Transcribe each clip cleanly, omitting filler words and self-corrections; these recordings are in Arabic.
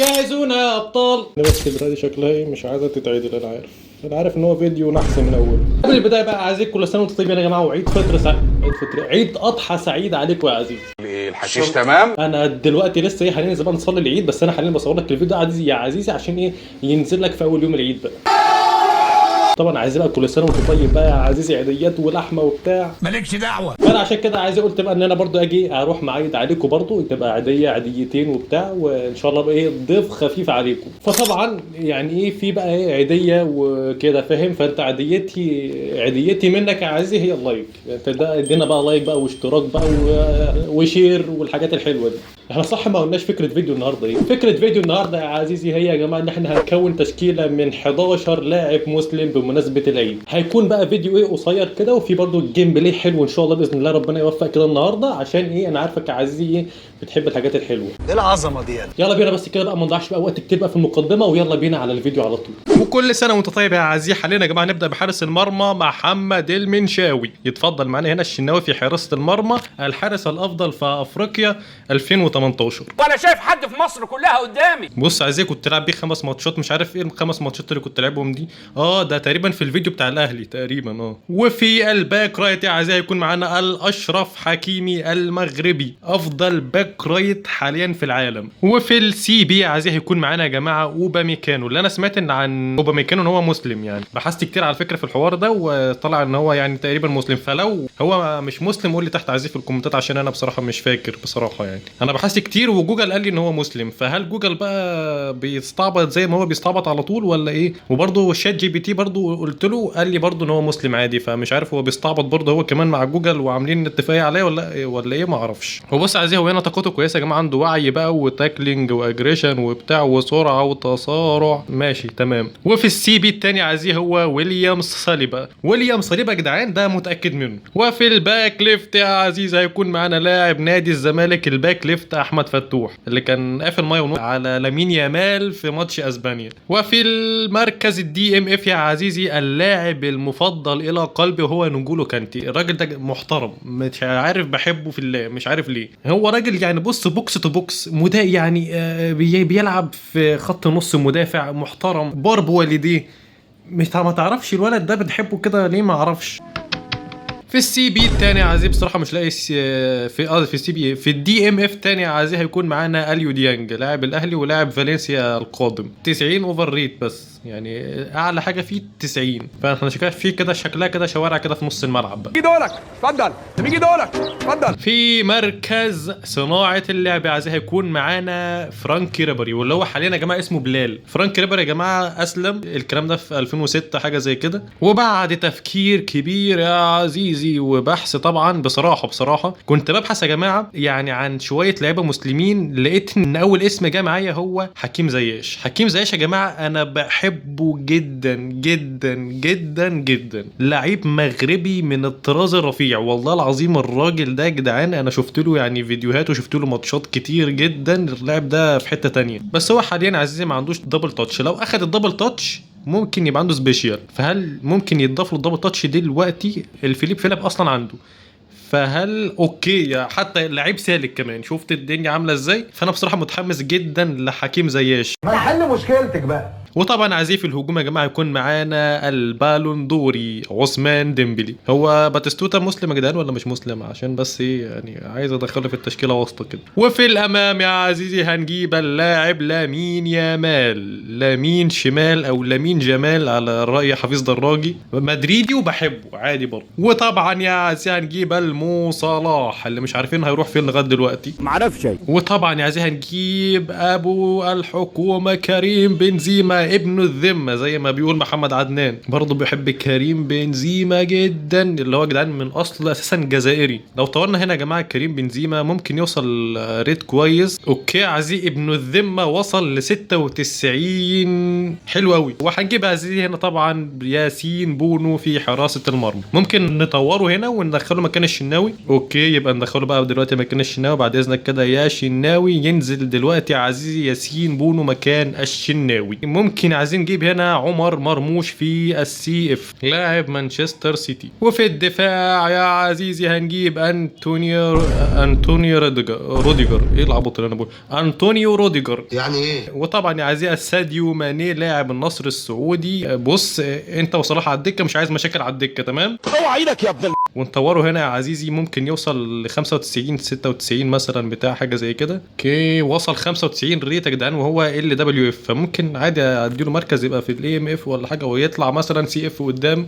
جهزونا يا ابطال. بس البتاعه دي شكلها ايه؟ مش عايزه تتعدل. انا عارف ان هو فيديو نحس من اوله. قبل البدايه بقى عايزين كل سنه وانتم طيبين يا جماعه، وعيد فطر عيد اضحى سعيد عليكم يا عزيزي. الحشيش تمام. انا دلوقتي لسه ايه حاليا زمان نصلي العيد، بس انا حاليا بصور لك الفيديو ده عزيزي يا عزيزي عشان ايه ينزل لك في اول يوم العيد بقى. طبعا عايزين بقى كل سنه وانت طيب بقى يا عزيزي، عيديات ولحمه وبتاع، مالكش دعوه. فانا عشان كده عايز قلت بقى ان انا برضو اجي اروح معيد عليكم برضو، تبقى عيديتين وبتاع، وان شاء الله بقى ايه ضيف خفيف عليكم. فطبعا يعني ايه في بقى ايه عيديه وكده فاهم، فانت عيديتي منك يا عزيزي هي اللايك. انت ده ادينا بقى لايك بقى واشتراك بقى وشير والحاجات الحلوه دي. احنا صح ما قلناش فكره فيديو النهارده ايه؟ فكره فيديو النهارده يا عزيزي هي يا جماعه ان احنا هنكون تشكيله من 11 لاعب مسلم بمناسبه العيد. هيكون بقى فيديو ايه قصير كده، وفي برضو جيم بلاي حلو ان شاء الله باذن الله ربنا يوفق كده النهارده، عشان ايه انا عارفك يا عزيزي ايه بتحب الحاجات الحلوه. ايه العظمه دي؟ يلا بينا بس كده بقى ما نضيعش بقى وقت كتير بقى في المقدمه، ويلا بينا على الفيديو على طول. وكل سنه وانت طيب يا عزيزي. حاليا يا جماعه نبدا بحارس المرمى محمد المنشاوي. يتفضل معانا هنا الشناوي في حراسه المرمى، الحارس الافضل في افريقيا 2018. وانا شايف حد في مصر كلها قدامي. بص عايزك كنت تلعب بيه 5 ماتشات، مش عارف ايه ال5 ماتشات اللي كنت لعبهم دي. ده تقريبا في الفيديو بتاع الاهلي تقريبا. وفي الباك رايت يا عزيزي هيكون معانا الاشرف حكيمي المغربي، افضل باك رايت حاليا في العالم. وفي السي بي يا عزيزي هيكون معانا يا جماعه اوباميكانو، اللي انا سمعت ان عن اوباميكانو ان هو مسلم، يعني بحثت كتير على فكره في الحوار ده وطلع ان هو يعني تقريبا مسلم. فلو هو مش مسلم قول لي تحت عزيزي في الكومنتات، عشان انا بصراحه مش فاكر بصراحه. يعني انا بحثت كتير وجوجل قال لي ان هو مسلم، فهل جوجل بقى بيستعبط زي ما هو بيستعبط على طول ولا ايه؟ وبرده شات جي بي تي برده قلت له قال لي برده ان هو مسلم عادي، فمش عارف هو بيستعبط برده هو كمان مع جوجل وعاملين اتفاقيه عليه ولا ايه ما اعرفش. هو بص عزيزي هو هنا طاقته كويسه يا جماعه، عنده وعي بقى وتاكلينج واجريشن وبتاع وسرعه وتسارع ماشي تمام. وفي السي بي الثاني عزيزي هو ويليام صليبا. ويليام صليبا يا جدعان ده متاكد منه. وفي الباك ليفت يا عزيزي هيكون معانا لاعب نادي الزمالك الباك ليفت احمد فتوح، اللي كان قافل مايه على لامين يامال في ماتش اسبانيا. وفي المركز الدي ام اف يا عزيزي اللاعب المفضل الى قلبي وهو نجولو كانتي. الراجل ده محترم، مش عارف بحبه في الله مش عارف ليه. هو راجل يعني بص بوكس تو بوكس يعني بيلعب في خط نص مدافع محترم، بارب والديه. مش ما تعرفش الولد ده بنحبه كده ليه ما اعرفش. في السي بي الثاني يا عزيزي بصراحه مش لاقي في السي بي. في الدي ام اف الثاني يا عزيزي هيكون معانا اليو ديانج لاعب الاهلي ولاعب فالنسيا القادم. 90 اوفر ريت، بس يعني اعلى حاجه فيه 90. فاحنا في كده شكلها كده شوارع كده في نص الملعب بقى. بيجي دولك اتفضل، بيجي دولك اتفضل. في مركز صناعه اللعب يا عزيزي هيكون معانا فرانكي ريبري، واللي هو حاليا يا جماعه اسمه بلال. فرانكي ريبري يا جماعه اسلم الكلام ده في 2006 حاجه زي كده، وبعد تفكير كبير يا عزيزي وبحث طبعا بصراحه كنت ببحث يا جماعه يعني عن شويه لعيبه مسلمين، لقيت ان اول اسم جه معايا هو حكيم زياش. حكيم زياش يا جماعه انا بحبه جدا جدا جدا جدا، لعيب مغربي من الطراز الرفيع والله العظيم. الراجل ده يا جدعان انا شفت له يعني فيديوهات وشفت له ماتشات كتير جدا، اللاعب ده في حته تانية. بس هو حاليا عزيزي ما عندوش دبل تاتش، لو اخد الدبل تاتش ممكن يبقى عنده سبيشال. فهل ممكن يتضاف له الدبل تاتش دلوقتي؟ الفيليب فيلاب اصلا عنده، فهل اوكي حتى لعيب سالك كمان؟ شفت الدنيا عامله ازاي. فانا بصراحه متحمس جدا لحكيم زياش. ما نحل مشكلتك بقى. وطبعا عزيزي في الهجوم يا جماعه يكون معانا البالون دوري عثمان ديمبلي. هو باتستوتا مسلم يا جدعان ولا مش مسلم؟ عشان بس ايه يعني عايز ادخله في التشكيله واسطه كده. وفي الامام يا عزيزي هنجيب اللاعب لامين يامال، لامين شمال او لامين جمال على راي حفيظ دراجي، مدريدي وبحبه عادي برضه. وطبعا يا عزيزي هنجيب المو صلاح اللي مش عارفين هيروح فين لغايه دلوقتي، معرفش. وطبعا يا عزيزي هنجيب ابو الحكومه كريم بنزيما ابن الذمه زي ما بيقول محمد عدنان، برضه بيحب كريم بنزيما جدا، اللي هو جدعان من اصل اساسا جزائري. لو طورنا هنا يا جماعه كريم بنزيما ممكن يوصل ريت كويس. اوكي عزيزي ابن الذمه وصل ل 96 حلو قوي. وهنجيب عزيزي هنا طبعا ياسين بونو في حراسه المرمى، ممكن نطوره هنا وندخله مكان الشناوي. اوكي يبقى ندخله بقى دلوقتي مكان الشناوي بعد اذنك كده يا شناوي. ينزل دلوقتي يا عزيزي ياسين بونو مكان الشناوي. ممكن ممكن عايزين نجيب هنا عمر مرموش في السي اف لاعب مانشستر سيتي. وفي الدفاع يا عزيزي هنجيب انطونيو روديجر. ايه العبط اللي انا بقول؟ انطونيو روديجر يعني ايه؟ وطبعا يا عزيزي ساديو ماني لاعب النصر السعودي. بص انت وصلاح على الدكه، مش عايز مشاكل على الدكه، تمام؟ اوعى ايدك يا ابن ونطوره هنا يا عزيزي، ممكن يوصل ل 95 96 مثلا بتاع حاجه زي كده. اوكي وصل 95 ريت يا جدعان وهو ال دبليو اف، فممكن عادي اديله مركز يبقى في الاي ام اف ولا حاجه ويطلع مثلا سي اف قدام،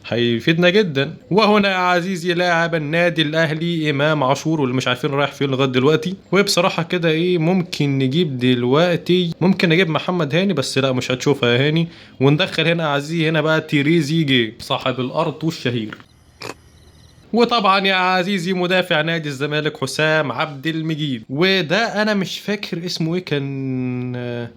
هيفيدنا جدا. وهنا يا عزيزي لاعب النادي الاهلي امام عاشور، واللي مش عارفين رايح فين لغايه دلوقتي. وبصراحه كده ايه ممكن نجيب دلوقتي، ممكن نجيب محمد هاني، بس لا مش هتشوفها يا هاني. وندخل هنا يا عزيزي هنا بقى تيريزيجي صاحب الارض الشهير. وطبعا يا عزيزي مدافع نادي الزمالك حسام عبد المجيد. وده انا مش فاكر اسمه ايه، كان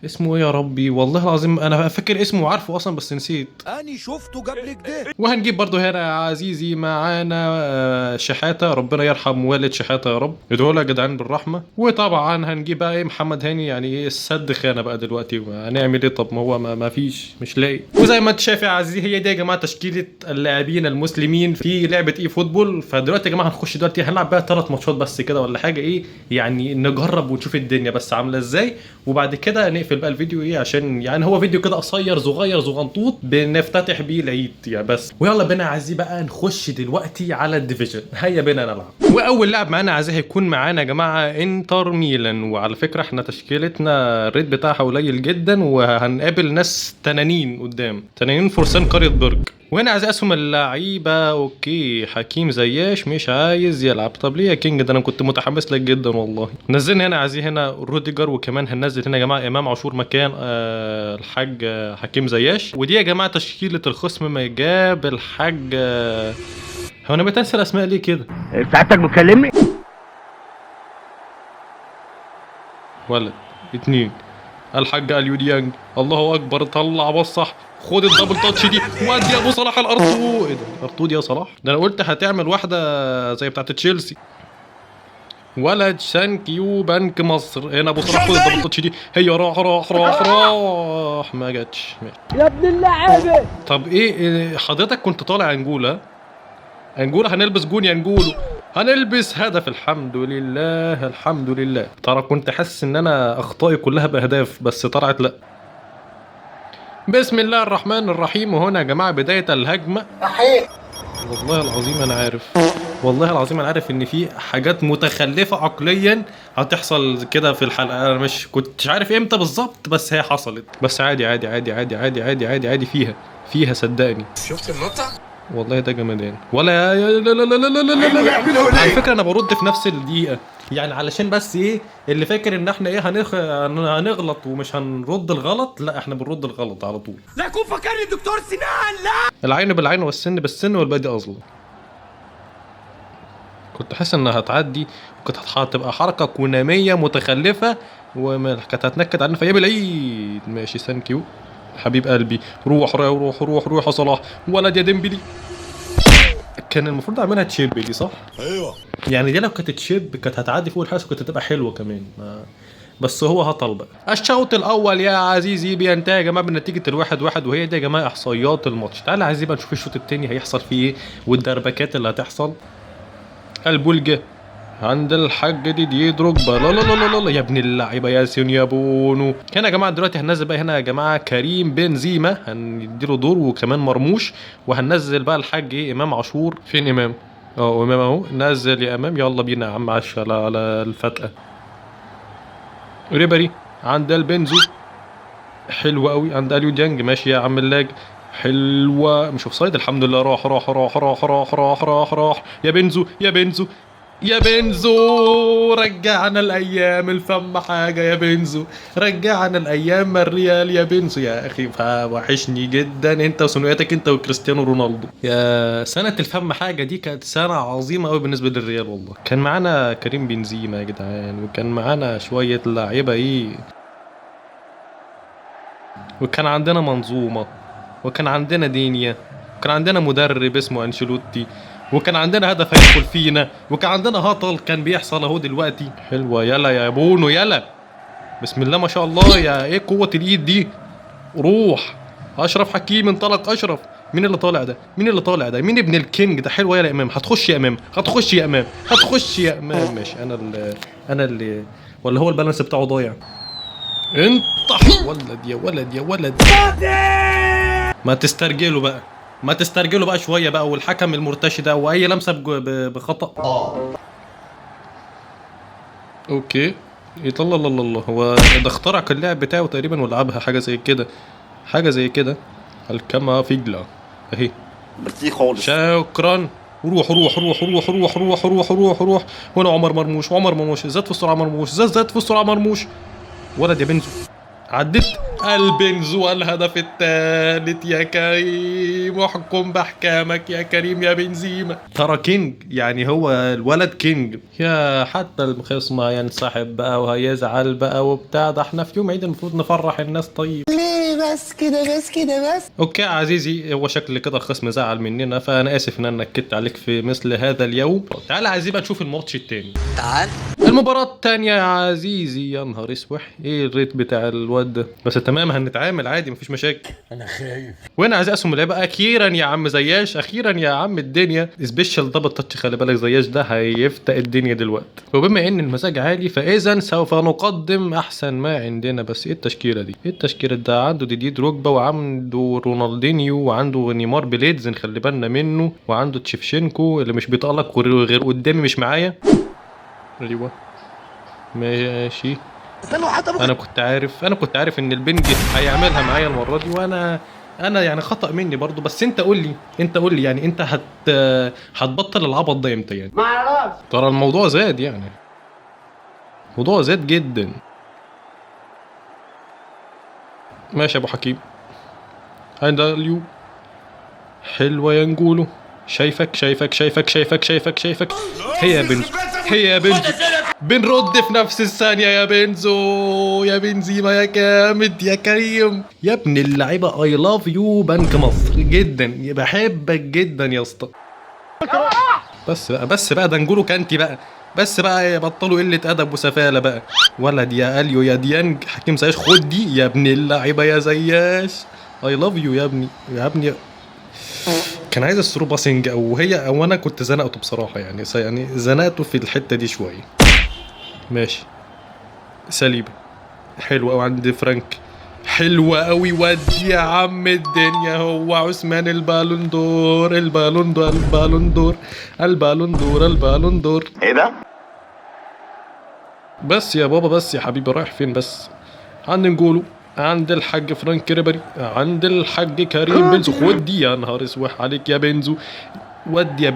اسمه ايه يا ربي، والله العظيم انا فاكر اسمه وعارفه اصلا بس نسيت. اني شفته قبل كده. وهنجيب برضو هنا يا عزيزي معانا شحاته، ربنا يرحم والد شحاته يا رب، ادعوا يا جدعان بالرحمه. وطبعا هنجيب بقى ايه محمد هاني، يعني ايه السد خانه بقى دلوقتي، هنعمل ايه؟ طب ما هو ما فيش، مش لاقي. وزي ما انت شايف يا عزيزي هي دي يا جماعه تشكيله اللاعبين المسلمين في لعبه اي فوتبول. فدلوقتي يا جماعه هنخش دلوقتي هنلعب بقى 3 ماتشات بس كده ولا حاجه، ايه يعني نجرب ونشوف الدنيا بس عامله ازاي، وبعد كده نقفل بقى الفيديو ايه، عشان يعني هو فيديو كده قصير صغير صغنطوط بنفتتح بيه العيد يعني بس. ويلا بينا يا عزيزي بقى نخش دلوقتي على الديفيجن، هيا بينا نلعب. واول لاعب معانا يا عزيزي هيكون معانا يا جماعه انتر ميلان، وعلى فكره احنا تشكيلتنا الريت بتاعها قليل جدا، وهنقابل ناس تنانين قدام، تنانين فرسان قريه برج. وهنا عايز اسهم اللعيبه. اوكي حكيم زياش مش عايز يلعب، طب ليه يا كينج؟ ده انا كنت متحمس لك جدا والله. نزلنا هنا عايزين هنا روديجر، وكمان هننزل هنا يا جماعه امام عاشور مكان الحاج حكيم زياش. ودي يا جماعه تشكيله الخصم ما جاب الحاج هو انا بتنسى الاسماء ليه كده؟ ساعتك بتكلمني؟ ولد 2 الحاج اليو ديانج، الله اكبر، طلع بصح، خد الدبل تاتش دي وادي يا ابو صلاح الارتو. ايه ده الارتو دي يا صلاح؟ ده انا قلت هتعمل واحده زي بتاعت تشيلسي. ولد ثانكيو بنك مصر. هنا ابو صلاح خد الدبل تاتش دي، هي راح ما جاتش. يا ابن اللعيبه. طب ايه حضرتك كنت طالع انجولا؟ انجولا هنلبس جون يا انجولو، هنلبس هدف. الحمد لله الحمد لله. ترى كنت حاسس ان انا اخطائي كلها باهداف بس طلعت لا. بسم الله الرحمن الرحيم. وهنا يا جماعه بدايه الهجمه. والله العظيم انا عارف، والله العظيم انا عارف ان في حاجات متخلفه عقليا هتحصل كده في الحلقه، انا مش كنتش عارف امتى بالظبط بس هي حصلت. بس عادي عادي عادي عادي عادي عادي عادي عادي فيها صدقني. شفت النقطة؟ والله ده جمدان. ولا لا لا لا لا لا لا لا. على فكره انا برد في نفس الدقيقه، يعني علشان بس ايه اللي فاكر ان احنا ايه هنغلط ومش هنرد الغلط، لا احنا بنرد الغلط على طول. لا يكون فاكرني الدكتور سنان، لا. العين بالعين والسن بالسن والبادي اظلم. كنت حاسس انها هتعدي، وكانت هتبقى حركه كوناميه متخلفه وكانت هتنكد علينا في ايام العيد. ماشي ثانك يو حبيب قلبي. روح روح روح روح يا صلاح، ولد يا ديمبلي. كان المفروض اعملها تشيب دي صح؟ ايوه يعني دي لو كانت تشيب كانت هتعدي فوق الحارس وكانت هتبقى حلوه كمان. بس هو هطل بقى. الشوط الاول يا عزيزي بينتهي يا جماعه بنتيجه 1-1، وهي دي يا جماعه احصائيات الماتش. تعالى يا عزيزي بقى نشوف الشوط الثاني هيحصل فيه ايه والدربكات اللي هتحصل. البولجه عند الحاج ديديه دروجبا. لا لا لا لا يا ابن اللعيبه ياسين يا بونو. هنا يا جماعه دلوقتي هننزل بقى هنا يا جماعه كريم بنزيما، هنديله دور، وكمان مرموش. وهننزل بقى الحاج ايه امام عاشور. فين امام؟ امام اهو. نزل يا امام، يلا بينا يا عم عش على الفتقه. ريبري عند البنزو، حلوه قوي. عند اليو ديانج، ماشي يا عم اللاج، حلوه. مش اوف سايد الحمد لله. راح راح راح راح راح راح راح راح يا بنزو يا بنزو يا بنزو. رجعنا الايام الفم حاجه يا بنزو، رجعنا الايام الريال يا بنزو. يا اخي وحشني جدا انت وثنائياتك انت وكريستيانو رونالدو. يا سنه الفم حاجه دي كانت سنه عظيمه قوي بالنسبه للريال والله. كان معانا كريم بنزيما يا جدعان، وكان معانا شويه لعيبه ايه، وكان عندنا منظومه، وكان عندنا دينيا، وكان عندنا مدرب اسمه انشيلوتي، وكان عندنا هدف هيدخل فينا، وكان عندنا هطل كان بيحصل اهو دلوقتي. حلوه يلا يا بونو يلا. بسم الله ما شاء الله، يا ايه قوة الايد دي. روح. اشرف حكيمي انطلق اشرف. مين اللي طالع ده؟ مين اللي طالع ده؟ مين ابن الكينج ده؟ حلوه يا امام. هتخش يا امام، هتخش يا امام، هتخش يا امام. ماشي. انا اللي ولا هو البالانس بتاعه ضايع؟ انت ولد يا ولد يا ولد. ما تسترجلوا بقى، ما تسترجلوا بقى شويه بقى، والحكم المرتشي ده واي لمسه بخطأ. اوكي. الله الله الله، هو ده اخترع اللعب بتاعه تقريبا ولعبها حاجه زي كده، حاجه زي كده. الكما فيجلا اهي. ميرسي خالص. شكرا. روح روح روح روح روح روح روح روح روح. هنا عمر مرموش، عمر مرموش زاد في السرعه، مرموش زاد في السرعه، مرموش. ولد يا بنزو. عدت البنزو الهدف الثالث يا كريم، واحكم باحكامك يا كريم يا بنزيما. ترى كينج يعني، هو الولد كينج. يا حتى الخصم ينسحب بقى وهيزعل بقى وبتاع، ده احنا في يوم عيد المفروض نفرح الناس. طيب ليه بس كده بس كده بس؟ اوكي يا عزيزي، هو شكل كده الخصم زعل مننا، فانا اسف ان انا نكدت عليك في مثل هذا اليوم. تعال يا عزيزي بقى نشوف الماتش التاني. تعال. المباراة التانية يا عزيزي. يا نهار اسوح، ايه الريت بتاع الواد ده؟ بس تمام، هنتعامل عادي مفيش مشاكل. انا خايف. وين عايز اسهم اللعبة؟ اخيرا يا عم زياش، اخيرا يا عم الدنيا. سبيشال دبل تاتش، خلي بالك زياش ده هيفتق الدنيا دلوقتي. وبما ان المزاج عالي فاذا سوف نقدم احسن ما عندنا. بس ايه التشكيلة دي؟ ايه التشكيلة ده؟ عنده ديدي دروجبا، وعنده رونالدينيو، وعنده نيمار بليدز نخلي بالنا منه، وعنده تشيفشينكو اللي مش بيتألق غير قدامي مش معايا. ايوه ماشي. انا كنت عارف ان البنج هيعملها معايا المره دي، وانا يعني خطأ مني برضو. بس انت قول لي يعني انت هتبطل العبط ده امتى يعني؟ ما اعرفش. ترى الموضوع زاد يعني، الموضوع زاد جدا. ماشي يا ابو حكيم. هذا اليو حلوه يا نقوله. شايفك. هي يا بنزو، هي يا بنزو. بنرد في نفس الثانية يا بنزو، يا بنزيما يا جامد يا كريم يا ابن اللعيبة. اي لاف يو بنك مصر جدا، بحبك جدا يا اسطى. بس بقى ده نقوله كانتي بقى. بس بقى بطلوا قلة أدب وسفالة بقى. ولد يا أليو يا ديانج. حكيم زياش خد دي يا ابن اللعيبة يا زياش. اي لاف يو يا ابني يا ابني. كان عايز الثرو باسنج او انا كنت زنقته بصراحه يعني زنقته في الحته دي شويه. ماشي. سليبه حلوه قوي عند فرانك، حلوه قوي. ودي يا عم الدنيا، هو عثمان البالون دور. ايه ده؟ بس يا بابا، بس يا حبيبي رايح فين بس؟ عند نقوله، عند الحاج فرانك ريبري، عند الحاج كريم بنزو. خد دي يا نهار اسوح عليك يا بنزو. ودي يا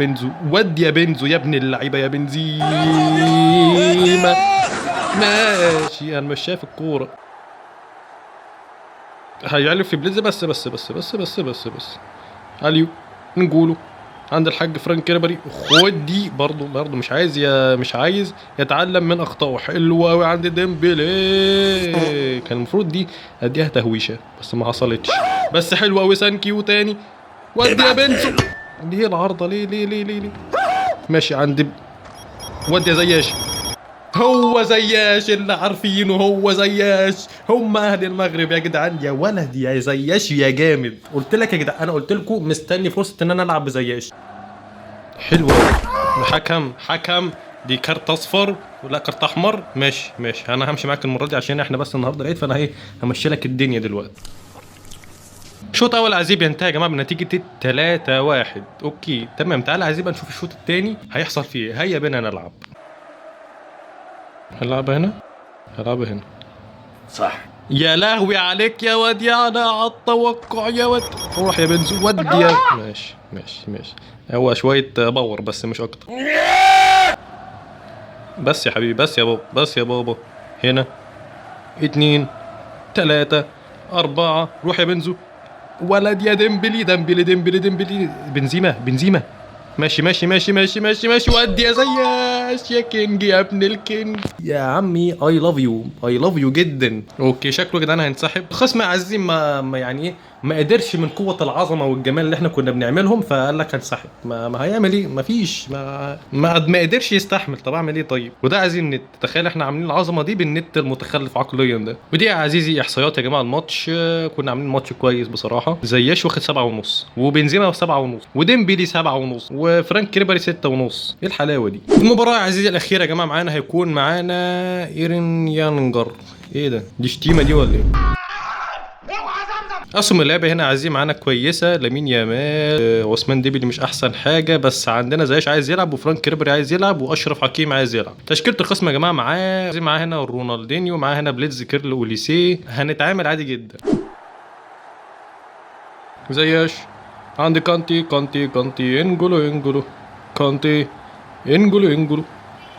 بنزو يا ابن اللعيبه يا بنزيما. ماشي، انا مش شايف الكوره. هيعلف في بليز. بس اليو نقوله عند الحاج فرانك ريبري. خد دي برضه مش عايز يتعلم من اخطائه. حلوه قوي عند ديمبلي. كان المفروض دي اديها تهويشه بس ما حصلتش. بس حلوه قوي سانكيو تاني. ودي يا بنزو. ليه العارضه؟ ليه؟ ماشي عند ودي يا زياش. هو زياش اللي عارفينه، هو زياش. هم اهل المغرب يا جدعان. يا ولد يا زياش يا جامد. قلت لك يا جدعان، انا قلت لكم مستني فرصه ان انا العب بزياش. حلوه. حكم دي كارت اصفر ولا كارت احمر؟ ماشي انا همشي معاك المره دي عشان احنا بس النهارده العيد، فانا همشي لك الدنيا دلوقتي. شوط اول عزيب ينتهي يا جماعه بنتيجه 3-1. اوكي تمام. تعالى عزيب نشوف الشوط الثاني هيحصل فيه ايه. هيا بينا نلعب. هلعبها هنا صح. يا لهوي عليك يا واد، يا انا على التوقع يا واد. روح يا بنزو. ودي يا ماشي. هو شويه باور بس مش اكتر. بس يا حبيبي، بس يا بابا. هنا 2 3 4. روح يا بنزو. ولد يا ديمبلي. بنزيما. ماشي. ودي يا زياش. عاش يا كينج يا ابن الكينج يا عمي. اي لاف يو، اي لاف يو جدا. اوكي شكله يا جدعان هينسحب. خصم عزيز ما يعني ايه، ما قدرش من قوه العظمه والجمال اللي احنا كنا بنعملهم، فقال لك هنسحب. ما هيعمل ايه؟ ما فيش، ما قدرش يستحمل. طب اعمل ايه طيب؟ وده عايزين النت. تخيل احنا عاملين العظمه دي بالنت المتخلف عقليا ده. ودي يا عزيزي احصائيات يا جماعه الماتش. كنا عاملين ماتش كويس بصراحه. زياش واخد 7.5، وبنزيما 7.5، وديمبلي 7.5، وفرانك ريبري 6.5. ايه الحلاوه دي؟ المباراه يا عزيزي الاخيره يا جماعه معانا هيكون معانا ايرين يانجر. ايه ده؟ دي شتيمه دي ولا ايه؟ اسهم اللعبه هنا عايزين معانا كويسه. لامين يامال، عثمان ديمبلي مش احسن حاجه، بس عندنا زياش عايز يلعب، وفرانك ريبري عايز يلعب، واشرف حكيمي عايز يلعب. تشكيله الخصم يا جماعه معاه هنا رونالدينيو، معاه هنا بليتز كيرل اوليسيه. هنتعامل عادي جدا. زياش عندي كانتي انجولو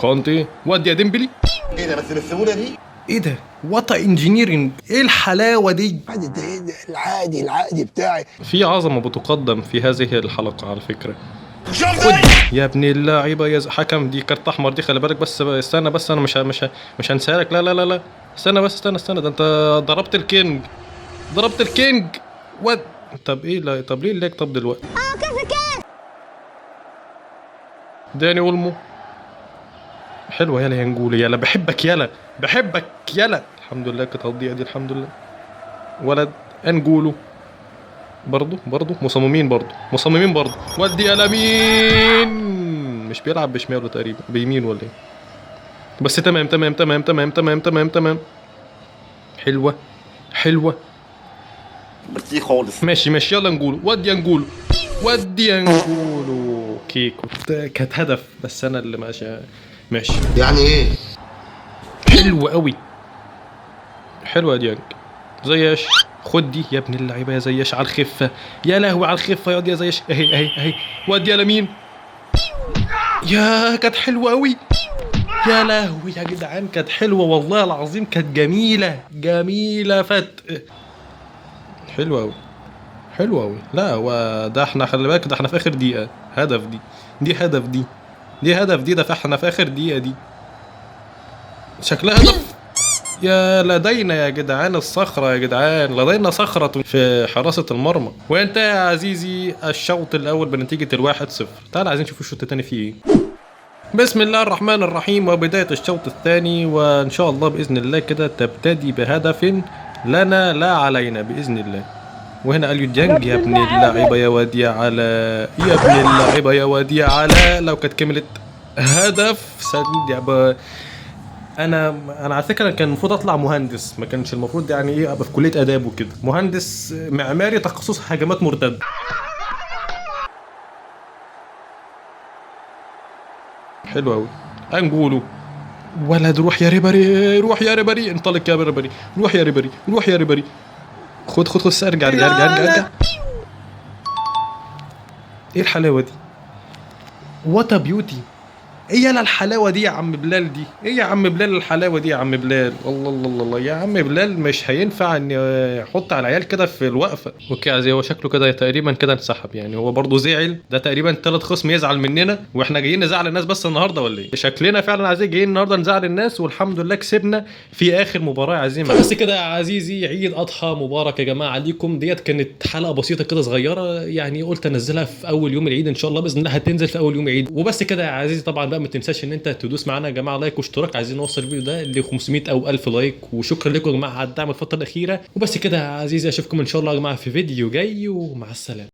كانتي ودي يا ديمبلي. ايه ده بس بالسهوله دي؟ ايه ده؟ وات انجينيرنج، ايه الحلاوه دي؟ العادي بتاعي. في عظمه بتقدم في هذه الحلقه على فكره. يا ابن اللعيبه يا حكم، دي كارت احمر دي، خلي بالك. بس استنى، بس انا مش هنسالك. لا استنى بس، استنى ده انت ضربت الكينج طب ايه؟ لا طب ليه الليك؟ طب دلوقتي داني اولمو. حلوه يلا يا نقول يلا بحبك يلا. الحمد لله كانت تضيع دي، الحمد لله. ولد انجولو برضو مصممين برضو. ودي يا لامين. مش بيلعب بشماله تقريبا، بيمين ولا ايه؟ بس تمام. حلوه بطيء خالص. ماشي يلا نقول ودي نقول كيكو. كانت هدف، بس انا اللي ماشي. يعني ايه؟ حلو قوي. حلوه ديانج. زياش خد دي يا ابن اللعيبه يا زياش، على الخفه. يا لهوي على الخفه يا زياش. اهي ودي يا لامين. يا كانت حلوه قوي. يا لهوي يا جدعان كانت حلوه والله العظيم، كانت جميله فتق. حلوه قوي. لا وده احنا خلي بالك، ده احنا في اخر دقيقه. هدف دي ده احنا في اخر دقيقه دي. شكلها هدف. يا لدينا يا جدعان الصخرة، يا جدعان لدينا صخرة في حراسة المرمى. وانت يا عزيزي الشوط الأول بنتيجة 1-0. تعال عايزين نشوف الشوط الثاني فيه ايه. بسم الله الرحمن الرحيم، وبداية الشوط الثاني، وإن شاء الله بإذن الله كده تبتدي بهدف لنا لا علينا بإذن الله. وهنا اليو ديانج. يا ابن اللعيبة يا واد يا علاء، لو كانت كملت هدف سند يا انا على فكره كان المفروض اطلع مهندس، ما كانش المفروض يعني ايه ابقى في كليه اداب وكده. مهندس معماري تخصص هجمات مرتده. حلو قوي. انجولو ولد. روح يا ريبري انطلق يا ريبري. روح يا ريبري. خد ارجع. ايه الحلاوه دي؟ وات بيوتي. ايه يلا الحلاوه دي يا عم بلال دي؟ ايه يا عم بلال الحلاوه دي يا عم بلال؟ الله يا عم بلال، مش هينفع ان يحط على العيال كده في الوقفه. اوكي عزيزي، هو شكله كده تقريبا كده انسحب، يعني هو برضه زعل. ده تقريبا 3 خصم يزعل مننا، واحنا جايين نزعل الناس بس النهارده ولا ايه؟ شكلنا فعلا عزيزي جايين النهارده نزعل الناس، والحمد لله كسبنا في اخر مباراه يا عزيزي. بس كده يا عزيزي، عيد اضحى مبارك يا جماعه عليكم. ديت كانت حلقه بسيطه كده صغيره، يعني قلت انزلها في اول يوم العيد، ان شاء الله باذن الله هتنزل في اول يوم العيد. وبس كده يا عزيزي. طبعا بقى ما تنساش ان انت تدوس معانا يا جماعه لايك واشتراك. عايزين نوصل الفيديو ده ل 500 او 1000 لايك، وشكرا لكم يا جماعه على الدعم الفتره الاخيره. وبس كده يا عزيزي، اشوفكم ان شاء الله يا جماعه في فيديو جاي، ومع السلامه.